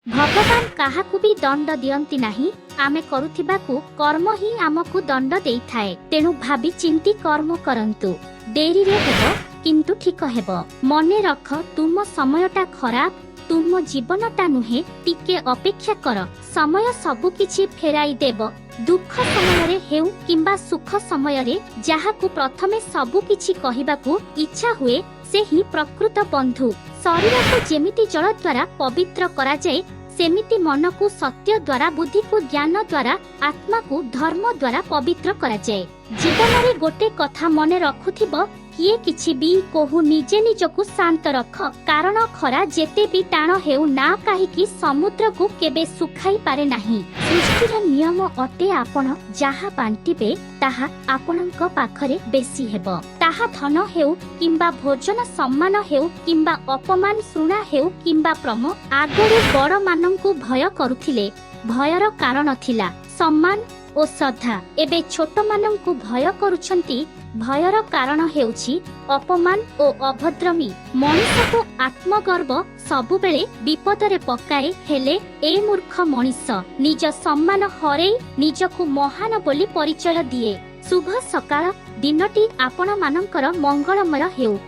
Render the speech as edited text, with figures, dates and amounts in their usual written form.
भगवान काहाकु भी दंड दियंती नाही। आमे करुथिबाकु कर्म ही आमकु दंड देई थाए। तेणु भाबी चिंती कर्म करंतु। देरी रे हेबो किंतु ठीक हेबो। मने रख तुम समयटा खराब, तुम जीवनटा नुहे। टिके अपेक्षा कर, समय सबु किछि फेराई देबो। दुख समय रे हेउ किंबा सुख समय रे जाहाकु प्रथमे सबु किछि कहिबाकु इच्छा हुए से ही प्रकृत बंधु। शरीर को जेमिति जल द्वारा पवित्र करा जाए, सेमिति मन को सत्य द्वारा, बुद्धि को ज्ञान द्वारा, आत्मा को धर्म द्वारा पवित्र करा जाए। जीवन रे गोटे कथा मने रखुथिबो, किए किछि भी कहू निजे निजकु शांत रख। कारण खरा जेते भी टाण हेउ ना काहीकि समुद्र को केबे सुखाई पारे नाही। सृष्टिर नियम अटे, आपण जाहा बांटिबे ताहा आपणक पाखरे बेसी हेबो। ताहा धन हेउ किंबा भोजन, सम्मान हेउ किंबा अपमान, श्रुणा हेउ किंबा प्रम। आगरे बड़ मानंकु भय करुथिले, भयर कारण थिला सम्मान ओ श्रद्धा। एबे छोट मानंकु भय करुछंती, भयर कारण हेउछि अपमान ओ अभद्रमी। मनुष्य को आत्मगर्व सबु बेले विपदरे पकाए, हेले ए मूर्ख मनुष्य निज सम्मान हरेई निजकु महान बोली परिचय दिए। शुभ सकाळ, दिनटी आपण मानंकर मंगलमय हेउ।